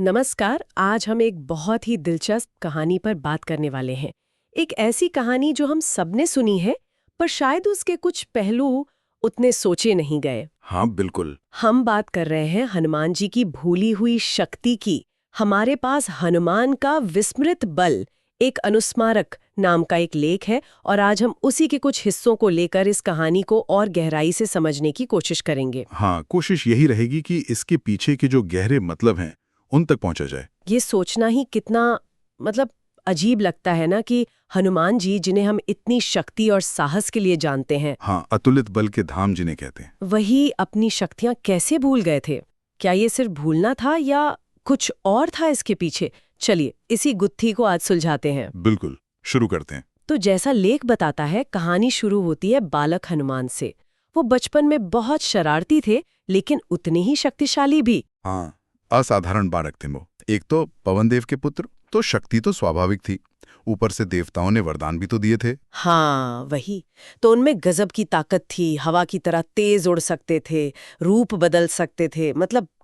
नमस्कार। आज हम एक बहुत ही दिलचस्प कहानी पर बात करने वाले हैं। एक ऐसी कहानी जो हम सबने सुनी है, पर शायद उसके कुछ पहलू उतने सोचे नहीं गए। हाँ बिल्कुल। हम बात कर रहे हैं हनुमान जी की भूली हुई शक्ति की। हमारे पास हनुमान का विस्मृत बल, एक अनुस्मारक नाम का एक लेख है, और आज हम उसी के कुछ हिस्सों को लेकर इस कहानी को और गहराई से समझने की कोशिश करेंगे। हाँ, कोशिश यही रहेगी कि इसके पीछे के जो गहरे मतलब हैं उन तक पहुंचा जाए। ये सोचना ही कितना अजीब लगता है ना कि हनुमान जी, जिन्हें हम इतनी शक्ति और साहस के लिए जानते हैं, हाँ, अतुलित बल के धाम जिन्हें कहते हैं, वही अपनी शक्तियां कैसे भूल गए थे। क्या ये सिर्फ भूलना था या कुछ और था इसके पीछे? चलिए इसी गुत्थी को आज सुलझाते हैं। बिल्कुल, शुरू करते हैं। तो जैसा लेख बताता है, कहानी शुरू होती है बालक हनुमान से। वो बचपन में बहुत शरारती थे, लेकिन उतने ही शक्तिशाली भी। हाँ, असाधारण बालक थे वो। एक तो पवन देव के पुत्र, तो शक्ति तो स्वाभाविक थी, ऊपर से देवताओं ने वरदान भी तो दिए थे। हाँ वही तो, उनमें गजब की ताकत थी, हवा की तरह तेज उड़ सकते थे, रूप बदल सकते थे,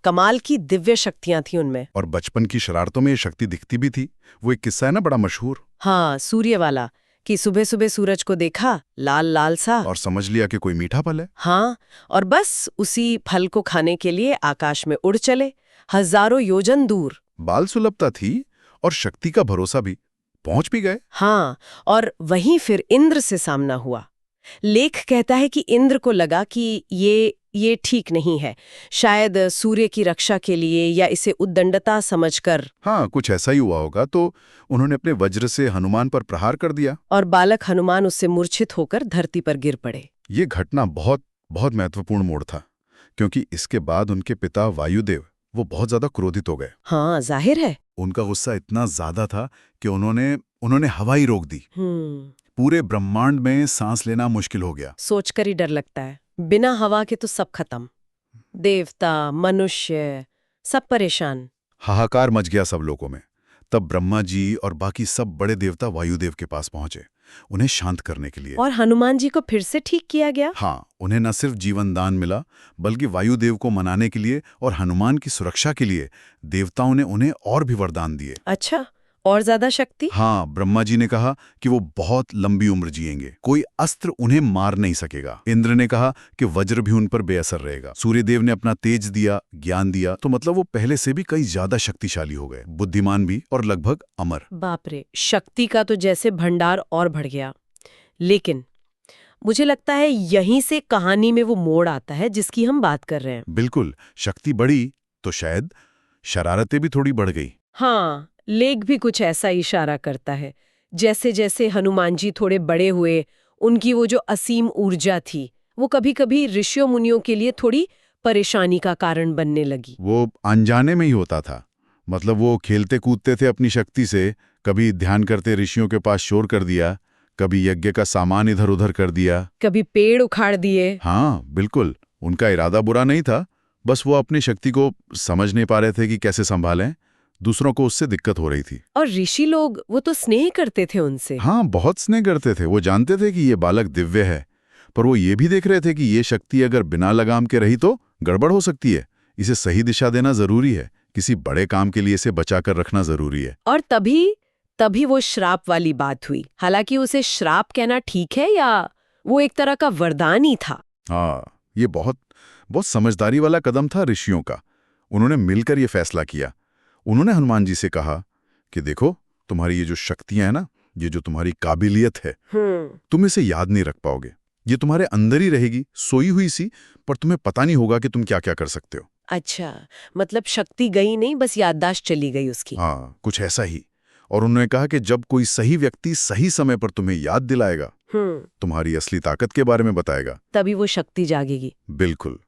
कमाल की दिव्य शक्तियां थी उनमें। और बचपन की शरारतों में ये शक्ति दिखती भी थी। वो एक किस्सा है ना, बड़ा मशहूर। हाँ, सूर्य वाला, कि सुबह सुबह सूरज को देखा, लाल लाल सा, और समझ लिया कि कोई मीठा फल है। हाँ, और बस उसी फल को खाने के लिए आकाश में उड़ चले, हजारों योजन दूर। बाल सुलभता थी और शक्ति का भरोसा भी, पहुंच भी गए। हाँ, और वहीं फिर इंद्र से सामना हुआ। लेख कहता है कि इंद्र को लगा कि ये ठीक नहीं है, शायद सूर्य की रक्षा के लिए या इसे उद्दंडता समझकर। हाँ, कुछ ऐसा ही हुआ होगा, तो उन्होंने अपने वज्र से हनुमान पर प्रहार कर दिया। और बालक हनुमान उससे मूर्छित होकर धरती पर गिर पड़े। ये घटना बहुत बहुत महत्वपूर्ण मोड़ था, क्योंकि इसके बाद उनके पिता वायुदेव वो बहुत ज्यादा क्रोधित हो गए। हाँ, जाहिर है। उनका गुस्सा इतना ज्यादा था कि उन्होंने हवा ही रोक दी। पूरे ब्रह्मांड में सांस लेना मुश्किल हो गया। सोचकर ही डर लगता है, बिना हवा के तो सब खत्म। देवता, मनुष्य, सब परेशान। हाहाकार मच गया सब लोगों में। तब ब्रह्मा जी और बाकी सब बड़े देवता वायुदेव के पास पहुंचे, उन्हें शांत करने के लिए। और हनुमान जी को फिर से ठीक किया गया। हाँ, उन्हें न सिर्फ जीवन दान मिला, बल्कि वायुदेव को मनाने के लिए और हनुमान की सुरक्षा के लिए देवताओं ने उन्हें और भी वरदान दिए। अच्छा, और ज्यादा शक्ति? हाँ, ब्रह्मा जी ने कहा कि वो बहुत लंबी उम्र जिएंगे, कोई अस्त्र उन्हें मार नहीं सकेगा। इंद्र ने कहा कि वज्र भी उन पर बेअसर रहेगा। सूर्यदेव ने अपना तेज दिया, ज्ञान दिया, तो वो पहले से भी कई ज्यादा शक्तिशाली हो गए, बुद्धिमान भी और लगभग अमर। बाप रे, शक्ति का तो जैसे भंडार और बढ़ गया। लेकिन मुझे लगता है यहीं से कहानी में वो मोड़ आता है जिसकी हम बात कर रहे हैं। बिल्कुल, शक्ति बढ़ी तो शायद शरारतें भी थोड़ी बढ़ गई। हाँ, लेख भी कुछ ऐसा इशारा करता है। जैसे जैसे हनुमान जी थोड़े बड़े हुए, उनकी वो जो असीम ऊर्जा थी, वो कभी-कभी ऋषियों मुनियों के लिए थोड़ी परेशानी का कारण बनने लगी। वो अनजाने में ही होता था। वो खेलते कूदते थे अपनी शक्ति से, कभी ध्यान करते ऋषियों के पास शोर कर दिया, कभी यज्ञ का सामान इधर-उधर कर दिया, कभी पेड़ उखाड़ दिए। हाँ बिल्कुल, उनका इरादा बुरा नहीं था, बस वो अपनी शक्ति को समझ नहीं पा रहे थे कि कैसे संभालें। दूसरों को उससे दिक्कत हो रही थी। और ऋषि लोग, वो तो स्नेह करते थे उनसे। हाँ, बहुत स्नेह करते थे। वो जानते थे कि ये बालक दिव्य है, पर वो ये भी देख रहे थे कि ये शक्ति अगर बिना लगाम के रही तो गड़बड़ हो सकती है। इसे सही दिशा देना जरूरी है, किसी बड़े काम के लिए इसे बचाकर रखना जरूरी है। और तभी वो श्राप वाली बात हुई। हालांकि उसे श्राप कहना ठीक है या वो एक तरह का वरदान ही था। हाँ, ये बहुत बहुत समझदारी वाला कदम था ऋषियों का। उन्होंने मिलकर ये फैसला किया। उन्होंने हनुमान जी से कहा कि देखो, तुम्हारी ये जो शक्तियां हैं ना, ये जो तुम्हारी काबिलियत है, तुम इसे याद नहीं रख पाओगे। ये तुम्हारे अंदर ही रहेगी, सोई हुई सी, पर तुम्हें पता नहीं होगा कि तुम क्या क्या कर सकते हो। अच्छा, शक्ति गई नहीं, बस याददाश्त चली गई उसकी। हाँ, कुछ ऐसा ही। और उन्होंने कहा कि जब कोई सही व्यक्ति सही समय पर तुम्हें याद दिलाएगा, तुम्हारी असली ताकत के बारे में बताएगा, तभी वो शक्ति जागेगी। बिल्कुल,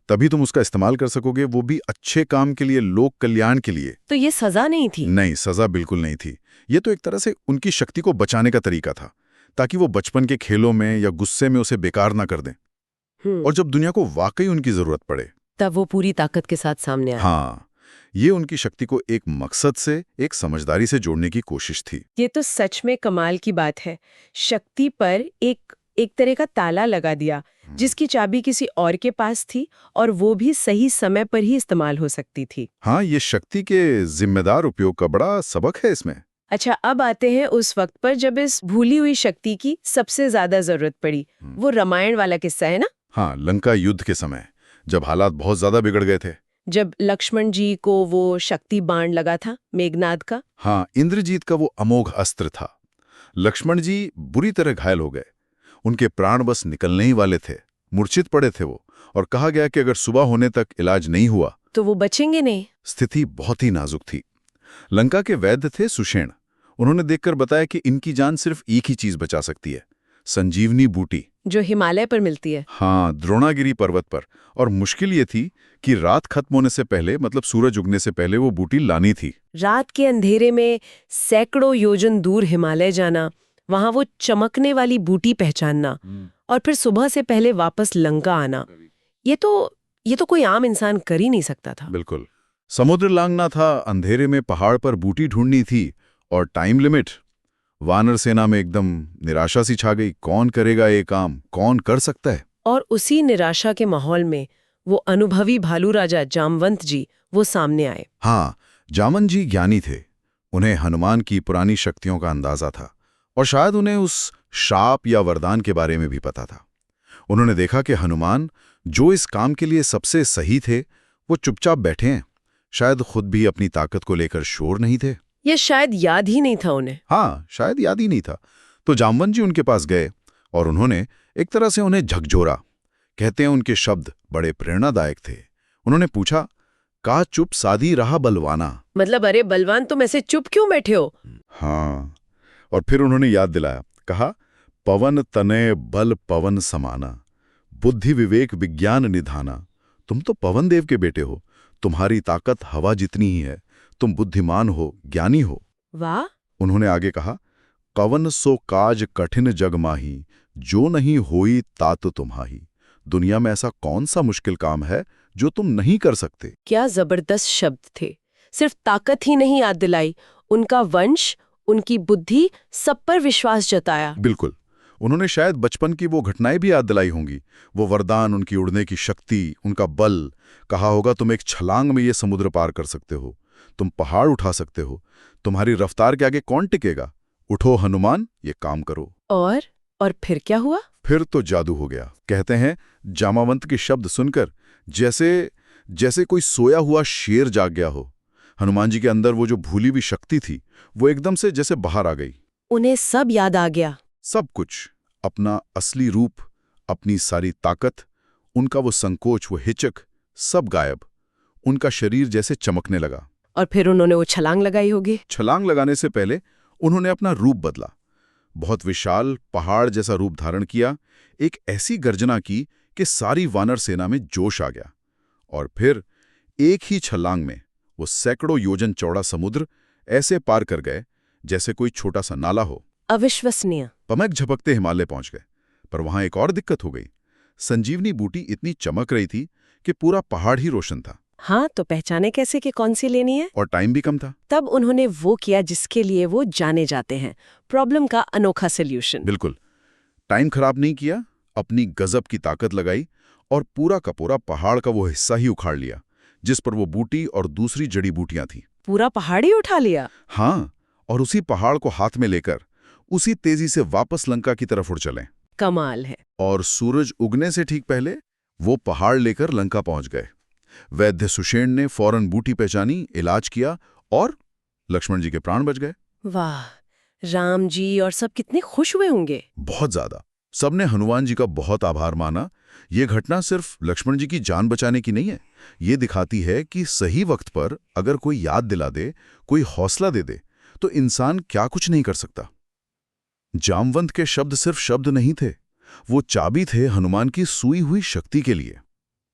तभी तुम उसका इस्तेमाल कर सकोगे, वो भी अच्छे काम के लिए, लोक कल्याण के लिए। तो ये सजा नहीं थी? नहीं, सजा बिल्कुल नहीं थी। ये तो एक तरह से उनकी शक्ति को बचाने का तरीका था, ताकि वो बचपन के खेलों में या गुस्से में उसे बेकार ना कर दें। और जब दुनिया को वाकई उनकी जरूरत पड़े, तब वो पूरी ताकत के साथ सामने आए। हाँ, ये उनकी शक्ति को एक मकसद से, एक समझदारी से जोड़ने की कोशिश थी। ये तो सच में कमाल की बात है। शक्ति पर एक तरह का ताला लगा दिया, जिसकी चाबी किसी और के पास थी और वो भी सही समय पर ही इस्तेमाल हो सकती थी। हाँ, ये शक्ति के जिम्मेदार उपयोग का बड़ा सबक है इसमें। अच्छा, अब आते हैं उस वक्त पर जब इस भूली हुई शक्ति की सबसे ज्यादा जरूरत पड़ी। वो रामायण वाला किस्सा है ना? हाँ, लंका युद्ध के समय जब हालात बहुत ज्यादा बिगड़ गए थे। जब लक्ष्मण जी को वो शक्ति बाण लगा था मेघनाद का। हाँ, इंद्रजीत का वो अमोघ अस्त्र था। लक्ष्मण जी बुरी तरह घायल हो गए। उनके प्राण बस निकलने ही वाले थे, मूर्छित पड़े थे वो, और कहा गया कि अगर सुबह होने तक इलाज नहीं हुआ तो वो बचेंगे नहीं। स्थिति बहुत ही नाजुक थी। लंका के वैद्य थे सुषेण। उन्होंने देखकर बताया कि इनकी जान सिर्फ एक ही चीज बचा सकती है, संजीवनी बूटी, जो हिमालय पर मिलती है। हाँ, द्रोणागिरी पर्वत पर। और मुश्किल ये थी कि रात खत्म होने से पहले, मतलब सूरज उगने से पहले, वो बूटी लानी थी। रात के अंधेरे में सैकड़ों योजन दूर हिमालय जाना, वहां वो चमकने वाली बूटी पहचानना और फिर सुबह से पहले वापस लंका आना, ये तो कोई आम इंसान कर ही नहीं सकता था। बिल्कुल। समुद्र लांघना था, अंधेरे में पहाड़ पर बूटी ढूंढनी थी, और टाइम लिमिट। वानर सेना में एकदम निराशा सी छा गई। कौन करेगा ये काम, कौन कर सकता है? और उसी निराशा के माहौल में वो अनुभवी भालू राजा जामवंत जी वो सामने आए। हाँ, जामवंत जी ज्ञानी थे। उन्हें हनुमान की पुरानी शक्तियों का अंदाजा था, और शायद उन्हें उस शाप या वरदान के बारे में भी पता था। उन्होंने देखा कि हनुमान, जो इस काम के लिए सबसे सही थे, वो चुपचाप बैठे हैं। शायद खुद भी अपनी ताकत को लेकर श्योर नहीं थे, ये शायद याद ही नहीं था उन्हें। हाँ, शायद याद ही नहीं था। तो जामवंत जी उनके पास गए और उन्होंने एक तरह से उन्हें झकझोरा। कहते हैं उनके शब्द बड़े प्रेरणादायक थे। उन्होंने पूछा, का चुप साधी रहा बलवाना? मतलब अरे बलवान, तुम ऐसे चुप क्यों बैठे हो? हाँ, और फिर उन्होंने याद दिलाया। कहा, पवन तनय बल पवन समाना, बुद्धि विवेक विज्ञान निधाना। तुम तो पवन देव के बेटे हो, तुम्हारी ताकत हवा जितनी ही है, तुम बुद्धिमान हो, ज्ञानी हो। वाह। उन्होंने आगे कहा, कवन सो काज कठिन जग माही, जो नहीं होई तात तुम्हाही। दुनिया में ऐसा कौन सा मुश्किल काम है जो तुम नहीं कर सकते? क्या जबरदस्त शब्द थे। सिर्फ ताकत ही नहीं याद दिलाई, उनका वंश, उनकी बुद्धि, सब पर विश्वास जताया। बिल्कुल। उन्होंने शायद बचपन की वो घटनाएं भी याद दिलाई होंगी, वो वरदान, उनकी उड़ने की शक्ति, उनका बल। कहा होगा, तुम एक छलांग में ये समुद्र पार कर सकते हो, तुम पहाड़ उठा सकते हो, तुम्हारी रफ्तार के आगे कौन टिकेगा? उठो हनुमान, ये काम करो। और फिर क्या हुआ? फिर तो जादू हो गया। कहते हैं जामवंत के शब्द सुनकर जैसे कोई सोया हुआ शेर जाग गया हो। हनुमान जी के अंदर वो जो भूली हुई शक्ति थी, वो एकदम से जैसे बाहर आ गई। उन्हें सब याद आ गया। सब कुछ, अपना असली रूप, अपनी सारी ताकत, उनका वो संकोच, वो हिचक, सब गायब। उनका शरीर जैसे चमकने लगा। और फिर उन्होंने वो छलांग लगाई होगी। छलांग लगाने से पहले उन्होंने अपना रूप बदला। बहुत विशाल पहाड़ जैसा रूप धारण किया। एक ऐसी गर्जना की कि सारी वानर सेना में जोश आ गया। और फिर एक ही छलांग में वो सैकड़ों योजन चौड़ा समुद्र ऐसे पार कर गए जैसे कोई छोटा सा नाला हो। अविश्वसनीय। पमक झपकते हिमालय पहुंच गए। पर वहां एक और दिक्कत हो गई। संजीवनी बूटी इतनी चमक रही थी कि पूरा पहाड़ ही रोशन था। हाँ, तो पहचाने कैसे कि कौन सी लेनी है? और टाइम भी कम था। तब उन्होंने वो किया जिसके लिए वो जाने जाते हैं, प्रॉब्लम का अनोखा सॉल्यूशन। बिल्कुल। टाइम खराब नहीं किया, अपनी गजब की ताकत लगाई और पूरा का पूरा पहाड़ का वो हिस्सा ही उखाड़ लिया जिस पर वो बूटी और दूसरी जड़ी बूटियां थीं। पूरा पहाड़ ही उठा लिया? हाँ, और उसी पहाड़ को हाथ में लेकर उसी तेजी से वापस लंका की तरफ उड़ चले। कमाल है। और सूरज उगने से ठीक पहले वो पहाड़ लेकर लंका पहुंच गए। वैद्य सुषेण ने फौरन बूटी पहचानी, इलाज किया और लक्ष्मण जी के प्राण बच गए। वाह, राम जी और सब कितने खुश हुए होंगे। बहुत ज्यादा। सबने हनुमान जी का बहुत आभार माना। ये घटना सिर्फ लक्ष्मण जी की जान बचाने की नहीं है, ये दिखाती है कि सही वक्त पर अगर कोई याद दिला दे, कोई हौसला दे दे, तो इंसान क्या कुछ नहीं कर सकता। जामवंत के शब्द सिर्फ शब्द नहीं थे, वो चाबी थे हनुमान की सूई हुई शक्ति के लिए।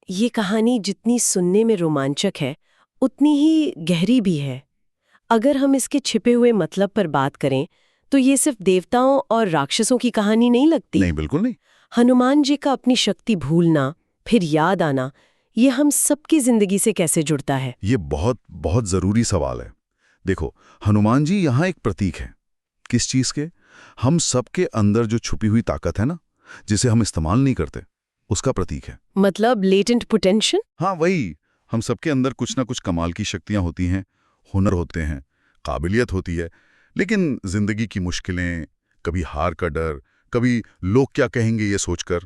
ये कहानी जितनी सुनने में रोमांचक है, उतनी ही गहरी भी है। अगर हम इसके छिपे हुए मतलब पर बात करें, तो ये सिर्फ देवताओं और राक्षसों की कहानी नहीं लगती। नहीं, बिल्कुल नहीं। हनुमान जी का अपनी शक्ति भूलना, फिर याद आना, ये हम सबकी जिंदगी से कैसे जुड़ता है? ये बहुत बहुत जरूरी सवाल है। देखो, हनुमान जी यहाँ एक प्रतीक है। किस चीज के? हम सबके अंदर जो छुपी हुई ताकत है ना, जिसे हम इस्तेमाल नहीं करते, उसका प्रतीक है। मतलब लेटेंट पोटेंशियल? हाँ, वही। हम सबके अंदर कुछ ना कुछ कमाल की शक्तियां होती हैं, हुनर होते हैं, काबिलियत होती है, लेकिन जिंदगी की मुश्किलें, कभी हार का डर, कभी लोग क्या कहेंगे ये सोचकर,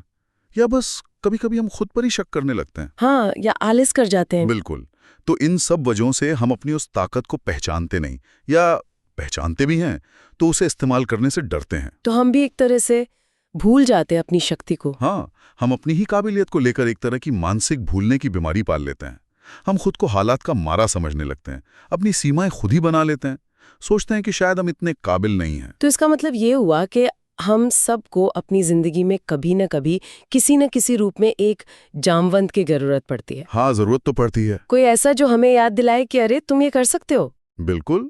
या बस कभी-कभी हम खुद पर ही शक करने लगते हैं। हाँ, या आलस कर जाते हैं। बिल्कुल। तो इन सब वजहों से हम अपनी उस ताकत को पहचानते नहीं, या पहचानते भी हैं तो उसे इस्तेमाल करने से डरते हैं। तो हम भी एक तरह से भूल जाते हैं अपनी शक्ति को। हाँ, हम अपनी ही काबिलियत को लेकर एक तरह की मानसिक भूलने की बीमारी पाल लेते हैं। हम खुद को हालात का मारा समझने लगते हैं, अपनी सीमाएं खुद ही बना लेते हैं, सोचते हैं कि शायद हम इतने काबिल नहीं हैं। तो इसका मतलब ये हुआ कि हम सबको अपनी जिंदगी में कभी न कभी किसी न किसी रूप में एक जामवंत की जरूरत पड़ती है। हाँ, जरूरत तो पड़ती है। कोई ऐसा जो हमें याद दिलाए कि अरे तुम ये कर सकते हो। बिल्कुल।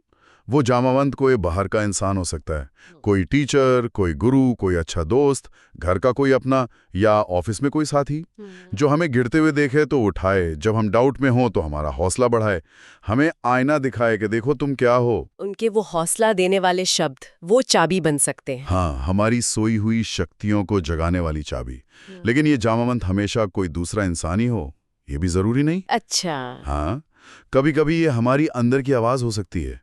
वो जामावंत कोई बाहर का इंसान हो सकता है, कोई टीचर, कोई गुरु, कोई अच्छा दोस्त, घर का कोई अपना, या ऑफिस में कोई साथी, जो हमें गिरते हुए देखे तो उठाए, जब हम डाउट में हो तो हमारा हौसला बढ़ाए, हमें आईना दिखाए कि देखो तुम क्या हो। उनके वो हौसला देने वाले शब्द वो चाबी बन सकते हैं। हाँ, हमारी सोई हुई शक्तियों को जगाने वाली चाबी। लेकिन ये जामावंत हमेशा कोई दूसरा इंसान ही हो, ये भी जरूरी नहीं। अच्छा। हाँ, कभी-कभी ये हमारी अंदर की आवाज हो सकती है।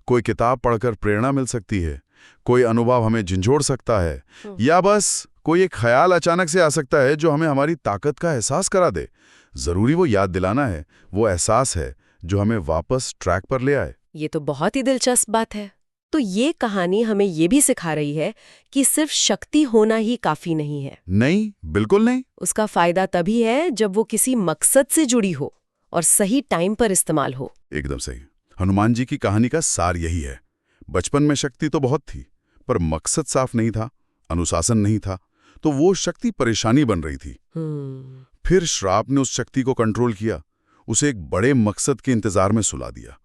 कोई किताब पढ़कर प्रेरणा मिल सकती है, कोई अनुभव हमें झंझोड़ सकता है, या बस कोई एक ख्याल अचानक से आ सकता है जो हमें हमारी ताकत का एहसास करा दे। जरूरी वो याद दिलाना है, वो एहसास है जो हमें वापस ट्रैक पर ले आए। ये तो बहुत ही दिलचस्प बात है। तो ये कहानी हमें ये भी सिखा रही है कि सिर्फ शक्ति होना ही काफी नहीं है। नहीं, बिल्कुल नहीं। उसका फायदा तभी है जब वो किसी मकसद से जुड़ी हो और सही टाइम पर इस्तेमाल हो। एकदम सही। हनुमान जी की कहानी का सार यही है। बचपन में शक्ति तो बहुत थी, पर मकसद साफ नहीं था, अनुशासन नहीं था, तो वो शक्ति परेशानी बन रही थी। फिर श्राप ने उस शक्ति को कंट्रोल किया, उसे एक बड़े मकसद के इंतजार में सुला दिया।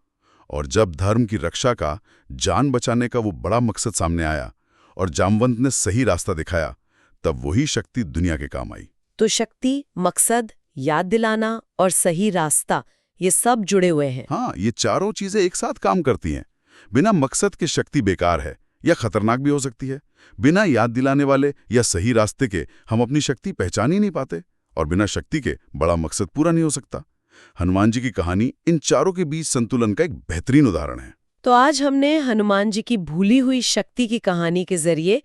और जब धर्म की रक्षा का, जान बचाने का वो बड़ा मकसद सामने आया और जामवंत ने सही रास्ता दिखाया, तब वही शक्ति दुनिया के काम आई। तो शक्ति, मकसद, याद दिलाना और सही रास्ता, ये सब जुड़े हुए हैं। हाँ, ये चारों चीजें एक साथ काम करती हैं। बिना मकसद के शक्ति बेकार है या खतरनाक भी हो सकती है। बिना याद दिलाने वाले या सही रास्ते के हम अपनी शक्ति पहचान ही नहीं पाते, और बिना शक्ति के बड़ा मकसद पूरा नहीं हो सकता। हनुमान जी की कहानी इन चारों के बीच संतुलन का एक बेहतरीन उदाहरण है। तो आज हमने हनुमान जी की भूली हुई शक्ति की कहानी के जरिए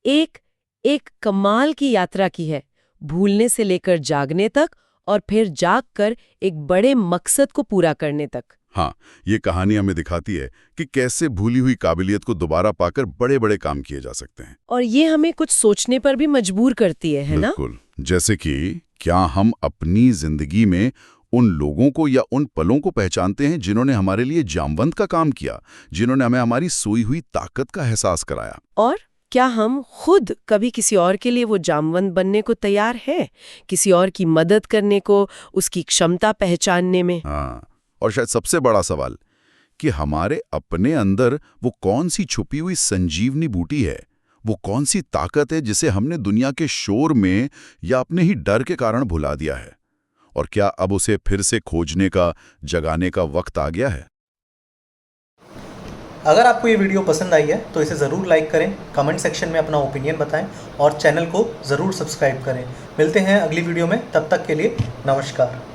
एक कमाल की यात्रा की है, भूलने से लेकर जागने तक और फिर जागकर एक बड़े मकसद को पूरा करने तक। हाँ, ये कहानी हमें दिखाती है कि कैसे भूली हुई काबिलियत को दोबारा पाकर बड़े-बड़े काम किए जा सकते हैं। और ये हमें कुछ सोचने पर भी मजबूर करती है ना? बिल्कुल। जैसे कि क्या हम अपनी जिंदगी में उन लोगों को या उन पलों को पहचानते हैं जिन्होंने हमारे लिए जामवंत का काम किया, जिन्होंने हमें हमारी सोई हुई ताकत का एहसास कराया? और क्या हम खुद कभी किसी और के लिए वो जामवंत बनने को तैयार हैं, किसी और की मदद करने को, उसकी क्षमता पहचानने में? हाँ, और शायद सबसे बड़ा सवाल कि हमारे अपने अंदर वो कौन सी छुपी हुई संजीवनी बूटी है, वो कौन सी ताकत है जिसे हमने दुनिया के शोर में या अपने ही डर के कारण भुला दिया है, और क्या अब उसे फिर से खोजने का, जगाने का वक्त आ गया है? अगर आपको ये वीडियो पसंद आई है तो इसे ज़रूर लाइक करें, कमेंट सेक्शन में अपना ओपिनियन बताएं और चैनल को ज़रूर सब्सक्राइब करें। मिलते हैं अगली वीडियो में, तब तक के लिए नमस्कार।